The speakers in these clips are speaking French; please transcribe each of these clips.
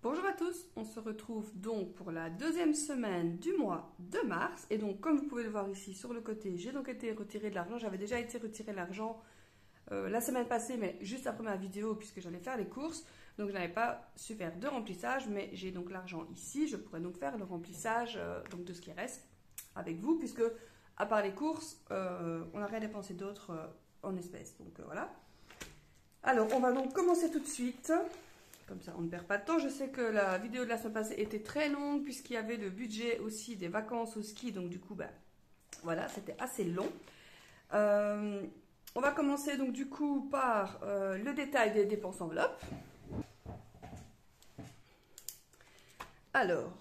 Bonjour à tous, on se retrouve donc pour la deuxième semaine du mois de mars. Et donc comme vous pouvez le voir ici sur le côté, j'ai donc été retiré de l'argent. J'avais déjà été retiré l'argent la semaine passée, mais juste après ma vidéo puisque j'allais faire les courses. Donc je n'avais pas su faire de remplissage, mais j'ai donc l'argent ici. Je pourrais donc faire le remplissage donc de ce qui reste avec vous, puisque à part les courses, on n'a rien dépensé d'autre en espèces. Donc voilà. Alors on va donc commencer tout de suite. Comme ça, on ne perd pas de temps. Je sais que la vidéo de la semaine passée était très longue puisqu'il y avait le budget aussi des vacances au ski. Donc du coup, ben, voilà, c'était assez long. On va commencer donc du coup par le détail des dépenses enveloppes. Alors,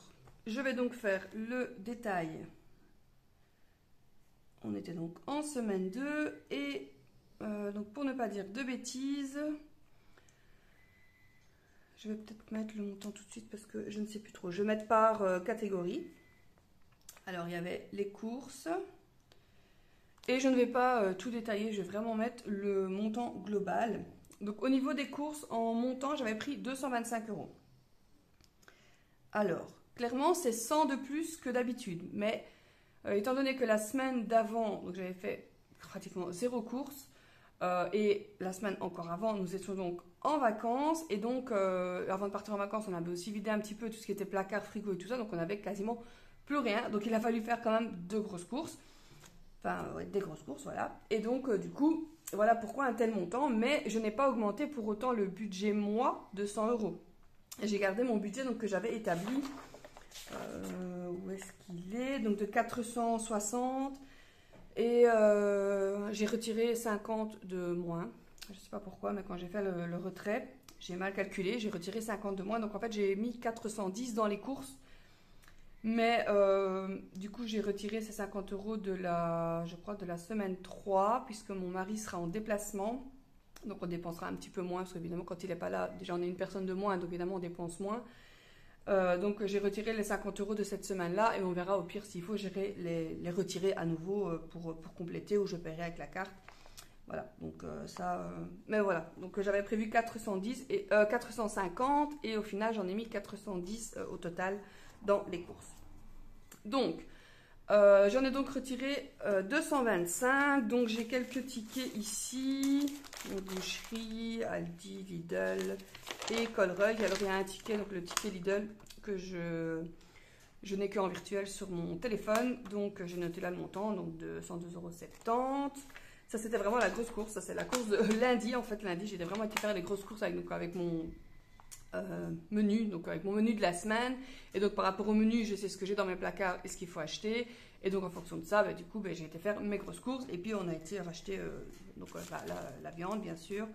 je vais donc faire le détail. On était donc en semaine 2 et donc pour ne pas dire de bêtises... Je vais peut-être mettre le montant tout de suite parce que je ne sais plus trop. Je vais mettre par catégorie. Alors, il y avait les courses. Et je ne vais pas tout détailler. Je vais vraiment mettre le montant global. Donc, au niveau des courses, en montant, j'avais pris 225 €. Alors, clairement, c'est 100 de plus que d'habitude. Mais étant donné que la semaine d'avant, donc j'avais fait pratiquement 0 courses. Et la semaine encore avant, nous étions donc en vacances. Et donc, avant de partir en vacances, on avait aussi vidé un petit peu tout ce qui était placard, frigo et tout ça. Donc, on avait quasiment plus rien. Donc, il a fallu faire quand même de grosses courses. Enfin, ouais, des grosses courses, voilà. Et donc, du coup, voilà pourquoi un tel montant. Mais je n'ai pas augmenté pour autant le budget, moi, de 100 €. J'ai gardé mon budget donc, que j'avais établi. Où est-ce qu'il est? Donc, de 460. Et j'ai retiré 50 de moins. Je ne sais pas pourquoi, mais quand j'ai fait le retrait, j'ai mal calculé. J'ai retiré 50 de moins. Donc en fait, j'ai mis 410 dans les courses. Mais du coup, j'ai retiré ces 50 € de la, je crois, de la semaine 3, puisque mon mari sera en déplacement. Donc on dépensera un petit peu moins, parce qu'évidemment, quand il n'est pas là, déjà on est une personne de moins, donc évidemment on dépense moins. Donc j'ai retiré les 50 € de cette semaine-là et on verra au pire s'il faut j'irai les retirer à nouveau pour compléter ou je paierai avec la carte. Voilà, donc mais voilà, donc j'avais prévu 410 et 450 et au final j'en ai mis 410 au total dans les courses. Donc j'en ai donc retiré 225, donc j'ai quelques tickets ici, donc boucherie, Aldi, Lidl et Colruyt. Alors il y a un ticket, donc le ticket Lidl que je n'ai qu'en virtuel sur mon téléphone, donc j'ai noté là le montant, donc de 102,70 €. Ça c'était vraiment la grosse course, ça c'est la course de lundi, en fait lundi j'ai vraiment été faire les grosses courses avec mon menu, donc avec mon menu de la semaine. Et donc par rapport au menu, je sais ce que j'ai dans mes placards et ce qu'il faut acheter. Et donc en fonction de ça, du coup, j'ai été faire mes grosses courses. Et puis on a été racheter donc, la viande, bien sûr.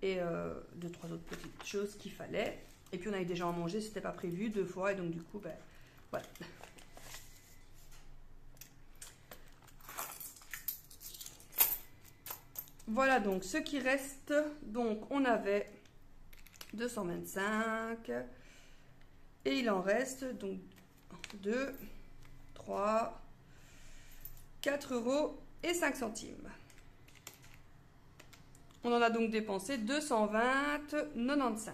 Et 2-3 autres petites choses qu'il fallait. Et puis on avait déjà en manger, c'était pas prévu 2 fois. Et donc du coup, voilà. Voilà donc ce qui reste. Donc on avait 225 et il en reste donc 2, 3, 4,05 €. On en a donc dépensé 220,95 €.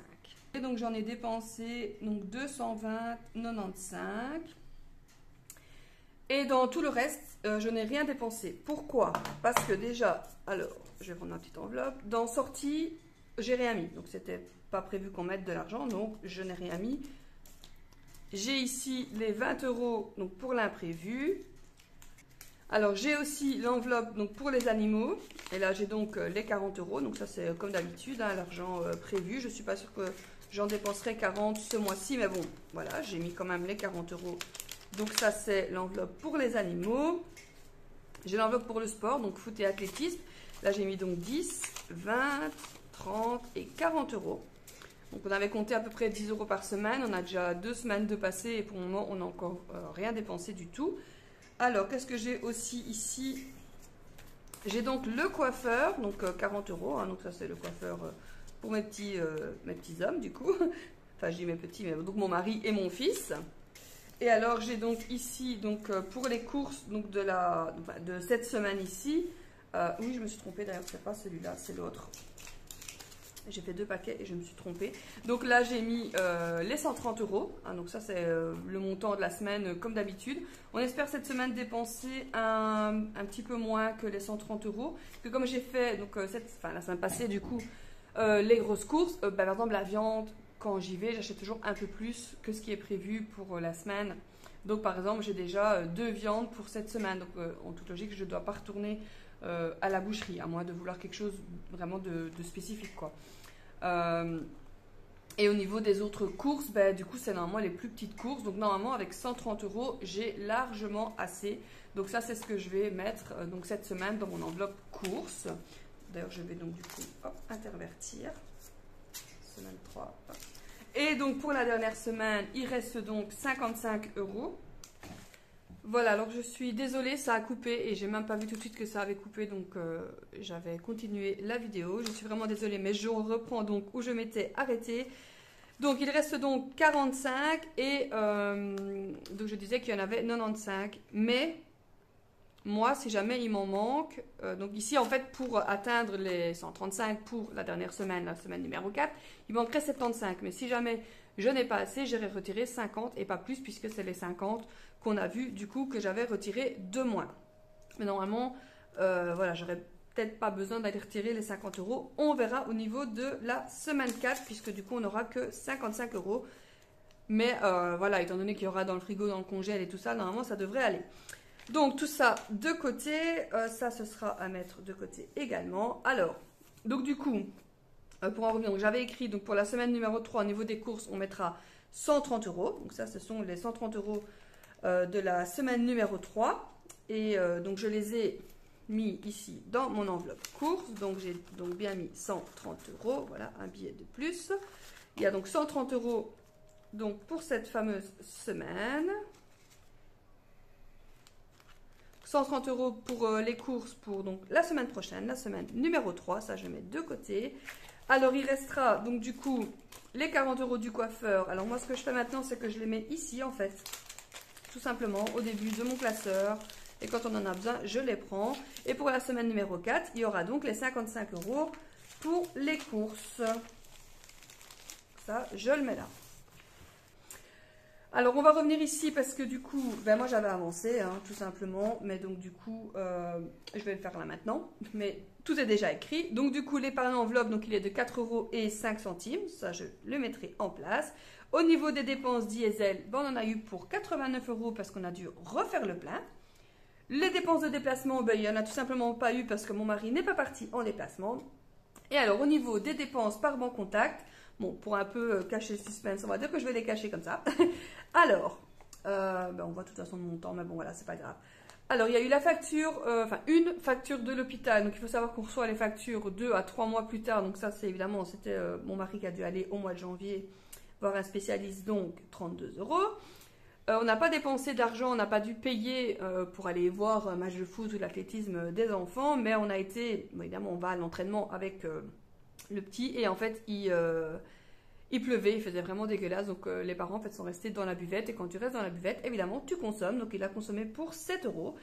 Et donc j'en ai dépensé donc 220,95 €. Et dans tout le reste, je n'ai rien dépensé. Pourquoi? Parce que déjà, alors, je vais prendre ma petite enveloppe. Dans sortie, j'ai rien mis. Donc c'était pas prévu qu'on mette de l'argent, donc je n'ai rien mis. J'ai ici les 20 € donc pour l'imprévu. Alors j'ai aussi l'enveloppe donc pour les animaux. Et là j'ai donc les 40 €. Donc ça c'est comme d'habitude, hein, l'argent prévu. Je suis pas sûre que j'en dépenserai 40 ce mois-ci, mais bon, voilà, j'ai mis quand même les 40 €. Donc ça c'est l'enveloppe pour les animaux. J'ai l'enveloppe pour le sport, donc foot et athlétisme. Là j'ai mis donc 10, 20, 30 et 40 €. Donc on avait compté à peu près 10 € par semaine. On a déjà 2 semaines de passé et pour le moment on n'a encore rien dépensé du tout. Alors qu'est-ce que j'ai aussi ici? J'ai donc le coiffeur, donc 40 €. Hein, donc ça c'est le coiffeur pour mes petits hommes du coup. Enfin je dis mes petits, mais donc mon mari et mon fils. Et alors j'ai donc ici donc pour les courses donc de cette semaine ici. Oui je me suis trompée d'ailleurs, c'est pas celui-là, c'est l'autre. J'ai fait 2 paquets et je me suis trompée. Donc là, j'ai mis les 130 €. Hein, donc ça, c'est le montant de la semaine comme d'habitude. On espère cette semaine dépenser un petit peu moins que les 130 €. Que comme j'ai fait donc, la semaine passée, du coup, les grosses courses, par exemple la viande, quand j'y vais, j'achète toujours un peu plus que ce qui est prévu pour la semaine. Donc par exemple, j'ai déjà 2 viandes pour cette semaine. Donc en toute logique, je ne dois pas retourner à la boucherie, à moins de vouloir quelque chose vraiment de spécifique, quoi. Et au niveau des autres courses, du coup, c'est normalement les plus petites courses. Donc normalement, avec 130 €, j'ai largement assez. Donc ça, c'est ce que je vais mettre donc cette semaine dans mon enveloppe courses. D'ailleurs, je vais donc du coup intervertir. Semaine 3. Hop. Et donc pour la dernière semaine, il reste donc 55 €. Voilà, alors je suis désolée, ça a coupé et j'ai même pas vu tout de suite que ça avait coupé, donc j'avais continué la vidéo. Je suis vraiment désolée, mais je reprends donc où je m'étais arrêtée. Donc il reste donc 45 et donc je disais qu'il y en avait 95, mais moi, si jamais il m'en manque, donc ici en fait pour atteindre les 135 pour la dernière semaine, la semaine numéro 4, il manquerait 75, mais si jamais je n'ai pas assez, j'irai retirer 50 et pas plus puisque c'est les 50 qu'on a vu du coup que j'avais retiré de moins. Mais normalement, voilà, j'aurais peut-être pas besoin d'aller retirer les 50 €. On verra au niveau de la semaine 4 puisque du coup on n'aura que 55 €. Mais voilà, étant donné qu'il y aura dans le frigo, dans le congèle et tout ça, normalement ça devrait aller. Donc tout ça de côté, ça ce sera à mettre de côté également. Alors, donc du coup, pour en revenir, j'avais écrit donc pour la semaine numéro 3 au niveau des courses, on mettra 130 €. Donc ça ce sont les 130 € de la semaine numéro 3. Et donc je les ai mis ici dans mon enveloppe course. Donc j'ai donc bien mis 130 €. Voilà, un billet de plus. Il y a donc 130 € donc pour cette fameuse semaine. 130 € pour les courses pour donc la semaine prochaine, la semaine numéro 3. Ça, je mets de côté. Alors, il restera donc du coup les 40 € du coiffeur. Alors, moi, ce que je fais maintenant, c'est que je les mets ici, en fait. Tout simplement, au début de mon classeur. Et quand on en a besoin, je les prends. Et pour la semaine numéro 4, il y aura donc les 55 € pour les courses. Ça, je le mets là. Alors, on va revenir ici parce que du coup, moi j'avais avancé, hein, tout simplement. Mais donc du coup, je vais le faire là maintenant. Mais tout est déjà écrit. Donc du coup, l'épargne enveloppe, donc il est de 4,05 €. Ça, je le mettrai en place. Au niveau des dépenses diesel, on en a eu pour 89 € parce qu'on a dû refaire le plein. Les dépenses de déplacement, il n'y en a tout simplement pas eu parce que mon mari n'est pas parti en déplacement. Et alors, au niveau des dépenses par banque contact, bon, pour un peu cacher le suspense, on va dire que je vais les cacher comme ça. Alors, on voit de toute façon le montant, mais bon, voilà, c'est pas grave. Alors, il y a eu la facture, une facture de l'hôpital. Donc, il faut savoir qu'on reçoit les factures 2 à 3 mois plus tard. Donc, ça, c'est évidemment, c'était mon mari qui a dû aller au mois de janvier voir un spécialiste, donc 32 €. On n'a pas dépensé d'argent, on n'a pas dû payer pour aller voir un match de foot ou l'athlétisme des enfants, mais on a été, évidemment, on va à l'entraînement avec le petit, et en fait, il pleuvait, il faisait vraiment dégueulasse, donc les parents en fait sont restés dans la buvette, et quand tu restes dans la buvette, évidemment, tu consommes, donc il a consommé pour 7 €.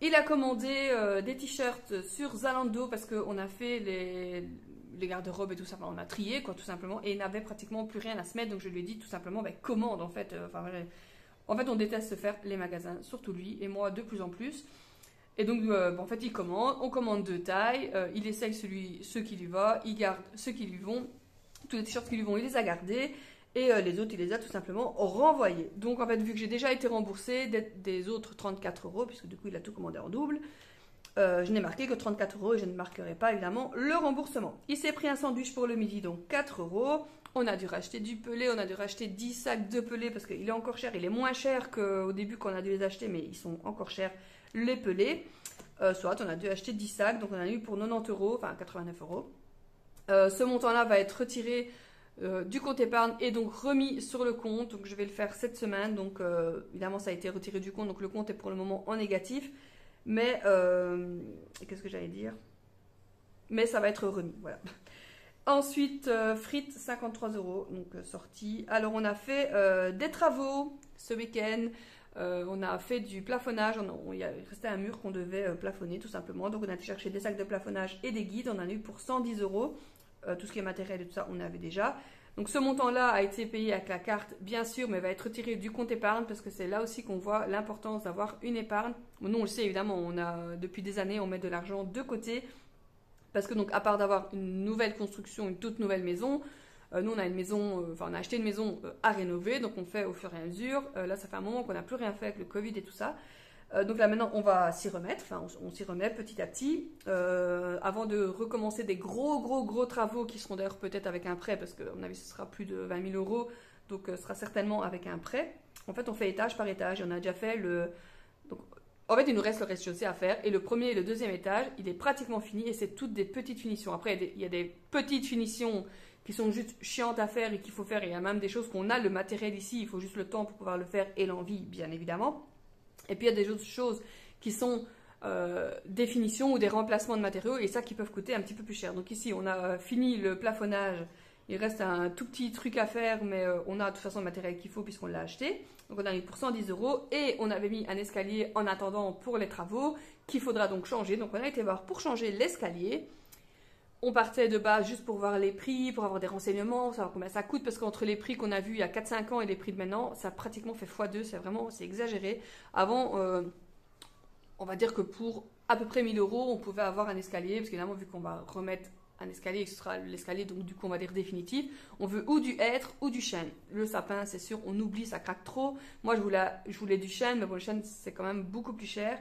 Il a commandé des t-shirts sur Zalando parce qu'on a fait les garde-robes et tout ça, on a trié quoi tout simplement, et il n'avait pratiquement plus rien à se mettre, donc je lui ai dit tout simplement, commande en fait, en fait on déteste faire les magasins, surtout lui, et moi de plus en plus. Et donc, en fait, il commande, on commande 2 tailles, il essaye ceux qui lui va, il garde ceux qui lui vont, tous les t-shirts qui lui vont, il les a gardés, et les autres, il les a tout simplement renvoyés. Donc, en fait, vu que j'ai déjà été remboursée des autres 34 €, puisque du coup, il a tout commandé en double, je n'ai marqué que 34 € et je ne marquerai pas, évidemment, le remboursement. Il s'est pris un sandwich pour le midi, donc 4 €. On a dû racheter du pelé, on a dû racheter 10 sacs de pelé, parce qu'il est encore cher, il est moins cher qu'au début qu'on a dû les acheter, mais ils sont encore chers. Les pelés, soit on a dû acheter 10 sacs, donc on a eu pour 90 €, enfin 89 €. Ce montant-là va être retiré du compte épargne et donc remis sur le compte, donc je vais le faire cette semaine, donc évidemment ça a été retiré du compte, donc le compte est pour le moment en négatif, mais qu'est-ce que j'allais dire? Mais ça va être remis, voilà. Ensuite, frites, 53 €, donc sortie. Alors on a fait des travaux ce week-end. On a fait du plafonnage, il restait un mur qu'on devait plafonner tout simplement, donc on a été chercher des sacs de plafonnage et des guides, on en a eu pour 110 €. tout ce qui est matériel et tout ça, on avait déjà. Donc ce montant-là a été payé avec la carte, bien sûr, mais va être retiré du compte épargne parce que c'est là aussi qu'on voit l'importance d'avoir une épargne. Bon, nous, on le sait évidemment, on a depuis des années, on met de l'argent de côté parce que donc à part d'avoir une nouvelle construction, une toute nouvelle maison, nous on a une maison, on a acheté une maison à rénover, donc on fait au fur et à mesure. Là, ça fait un moment qu'on n'a plus rien fait avec le Covid et tout ça. Donc là maintenant on va s'y remettre, on s'y remet petit à petit avant de recommencer des gros travaux qui seront d'ailleurs peut-être avec un prêt parce qu'à mon avis ce sera plus de 20 000 euros, donc ce sera certainement avec un prêt. En fait on fait étage par étage et on a déjà fait donc, en fait il nous reste le rez-de-chaussée à faire et le premier et le deuxième étage il est pratiquement fini et c'est toutes des petites finitions. Après il y a des petites finitions qui sont juste chiantes à faire et qu'il faut faire, et il y a même des choses qu'on a le matériel ici, il faut juste le temps pour pouvoir le faire et l'envie bien évidemment. Et puis il y a des autres choses qui sont des finitions ou des remplacements de matériaux et ça qui peuvent coûter un petit peu plus cher. Donc ici on a fini le plafonnage, il reste un tout petit truc à faire mais on a de toute façon le matériel qu'il faut puisqu'on l'a acheté. Donc on a mis pour 110 € et on avait mis un escalier en attendant pour les travaux qu'il faudra donc changer. Donc on a été voir pour changer l'escalier. On partait de base juste pour voir les prix, pour avoir des renseignements, savoir combien ça coûte, parce qu'entre les prix qu'on a vus il y a 4-5 ans et les prix de maintenant, ça a pratiquement fait x2, c'est exagéré. Avant, on va dire que pour à peu près 1 000 €, on pouvait avoir un escalier, parce qu'évidemment, vu qu'on va remettre un escalier, ce sera l'escalier, donc du coup, on va dire définitif, on veut ou du hêtre ou du chêne. Le sapin, c'est sûr, on oublie, ça craque trop. Moi, je voulais du chêne, mais bon, le chêne, c'est quand même beaucoup plus cher.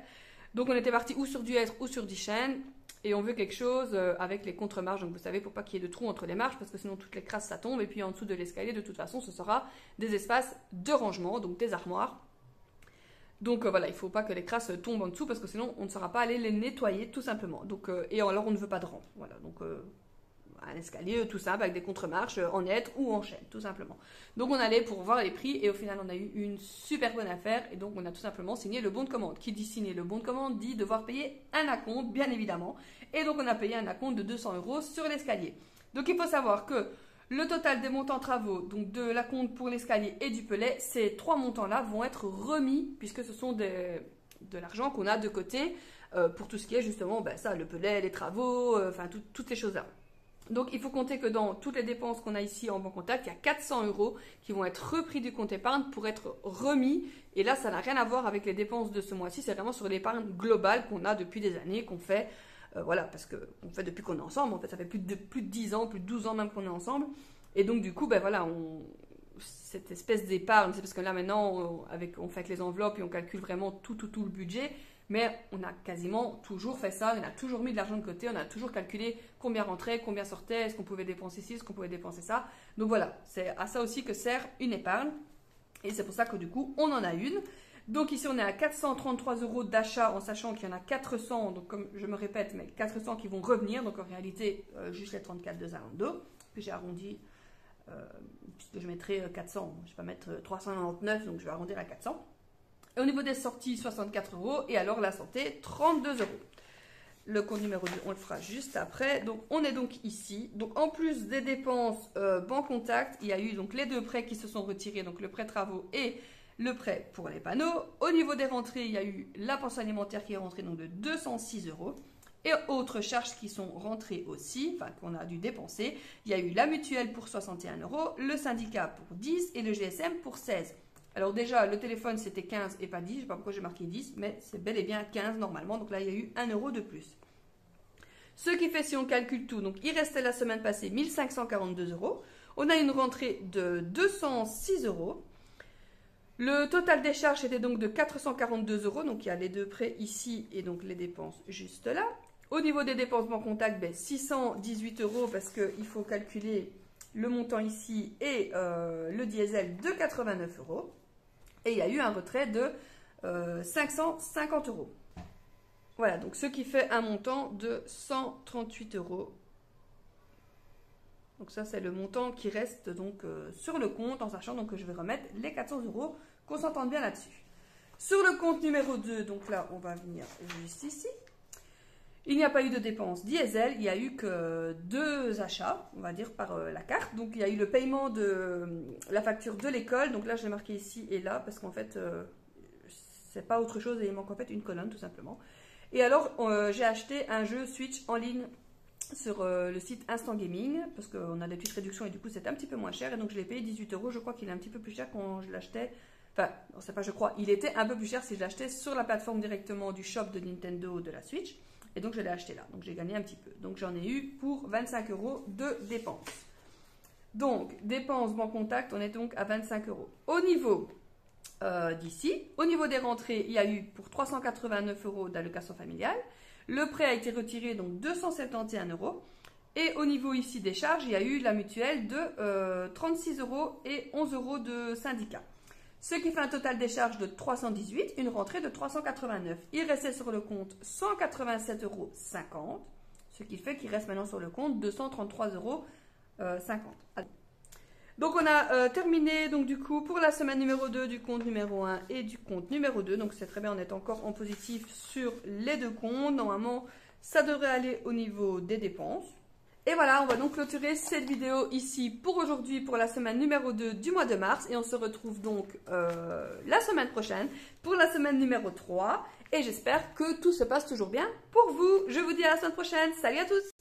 Donc, on était parti ou sur du hêtre ou sur du chêne. Et on veut quelque chose avec les contre-marches, donc vous savez, pour pas qu'il y ait de trous entre les marches, parce que sinon toutes les crasses ça tombe, et puis en dessous de l'escalier, de toute façon, ce sera des espaces de rangement, donc des armoires. Donc voilà, il ne faut pas que les crasses tombent en dessous, parce que sinon on ne saura pas aller les nettoyer, tout simplement. Donc, et alors on ne veut pas de rampe, voilà, donc un escalier tout simple, avec des contre-marches en hêtre ou en chêne, tout simplement. Donc on allait pour voir les prix, et au final on a eu une super bonne affaire, et donc on a tout simplement signé le bon de commande. Qui dit signer le bon de commande dit devoir payer un acompte, bien évidemment. Et donc on a payé un acompte de 200 € sur l'escalier. Donc il faut savoir que le total des montants travaux, donc de l'acompte pour l'escalier et du pelet, ces trois montants-là vont être remis, puisque ce sont de l'argent qu'on a de côté pour tout ce qui est justement ça, le pelet, les travaux, toutes ces choses-là. Donc il faut compter que dans toutes les dépenses qu'on a ici en Banque Contact, il y a 400 € qui vont être repris du compte épargne pour être remis. Et là, ça n'a rien à voir avec les dépenses de ce mois-ci, c'est vraiment sur l'épargne globale qu'on a depuis des années, qu'on fait, voilà, parce qu'on fait depuis qu'on est ensemble. En fait, ça fait plus de 10 ans, plus de 12 ans même qu'on est ensemble. Et donc du coup, voilà, cette espèce d'épargne, c'est parce que là maintenant, on fait avec les enveloppes et on calcule vraiment tout le budget. Mais on a quasiment toujours fait ça, on a toujours mis de l'argent de côté, on a toujours calculé combien rentrait, combien sortait, est-ce qu'on pouvait dépenser ci, est-ce qu'on pouvait dépenser ça. Donc voilà, c'est à ça aussi que sert une épargne. Et c'est pour ça que du coup, on en a une. Donc ici, on est à 433 € d'achat en sachant qu'il y en a 400, donc comme je me répète, mais 400 qui vont revenir. Donc en réalité, juste les 34 de Zalando. Puis j'ai arrondi, puisque je mettrai 400, je ne vais pas mettre 399, donc je vais arrondir à 400. Et au niveau des sorties, 64 €. Et alors la santé, 32 €. Le compte numéro 2, on le fera juste après. Donc on est donc ici. Donc en plus des dépenses Banque Contact, il y a eu donc les deux prêts qui se sont retirés. Donc le prêt travaux et le prêt pour les panneaux. Au niveau des rentrées, il y a eu la pension alimentaire qui est rentrée donc de 206 €. Et autres charges qui sont rentrées aussi, enfin qu'on a dû dépenser. Il y a eu la mutuelle pour 61 €, le syndicat pour 10 et le GSM pour 16. Alors déjà, le téléphone, c'était 15 et pas 10. Je ne sais pas pourquoi j'ai marqué 10, mais c'est bel et bien 15 normalement. Donc là, il y a eu 1 € de plus. Ce qui fait, si on calcule tout, donc il restait la semaine passée 1542 €. On a une rentrée de 206 €. Le total des charges était donc de 442 €. Donc il y a les deux prêts ici et donc les dépenses juste là. Au niveau des dépenses Banque Contact, 618 € parce qu'il faut calculer le montant ici et le diesel de 89 €. Et il y a eu un retrait de 550 €. Voilà, donc ce qui fait un montant de 138 €. Donc ça, c'est le montant qui reste donc sur le compte, en sachant donc que je vais remettre les 400 €, qu'on s'entende bien là-dessus. Sur le compte numéro 2, donc là, on va venir juste ici. Il n'y a pas eu de dépenses diesel, il n'y a eu que 2 achats, on va dire, par la carte. Donc il y a eu le paiement de la facture de l'école, donc là je l'ai marqué ici et là, parce qu'en fait, c'est pas autre chose et il manque en fait une colonne tout simplement. Et alors, j'ai acheté un jeu Switch en ligne sur le site Instant Gaming, parce qu'on a des petites réductions et du coup c'était un petit peu moins cher, et donc je l'ai payé 18 €. Je crois qu'il est un petit peu plus cher quand je l'achetais. Enfin, non, c'est pas je crois, il était un peu plus cher si je l'achetais sur la plateforme directement du shop de Nintendo de la Switch. Et donc je l'ai acheté là, donc j'ai gagné un petit peu. Donc j'en ai eu pour 25 € de dépenses. Donc, dépenses banque contact, on est donc à 25 €. Au niveau d'ici, au niveau des rentrées, il y a eu pour 389 € d'allocation familiale. Le prêt a été retiré, donc 271 €. Et au niveau ici des charges, il y a eu la mutuelle de 36 € et 11 € de syndicat. Ce qui fait un total des charges de 318, une rentrée de 389. Il restait sur le compte 187,50 €, ce qui fait qu'il reste maintenant sur le compte 233,50 €. Donc on a terminé donc du coup pour la semaine numéro 2 du compte numéro 1 et du compte numéro 2. Donc c'est très bien, on est encore en positif sur les deux comptes. Normalement, ça devrait aller au niveau des dépenses. Et voilà, on va donc clôturer cette vidéo ici pour aujourd'hui, pour la semaine numéro 2 du mois de mars. Et on se retrouve donc la semaine prochaine pour la semaine numéro 3. Et j'espère que tout se passe toujours bien pour vous. Je vous dis à la semaine prochaine. Salut à tous!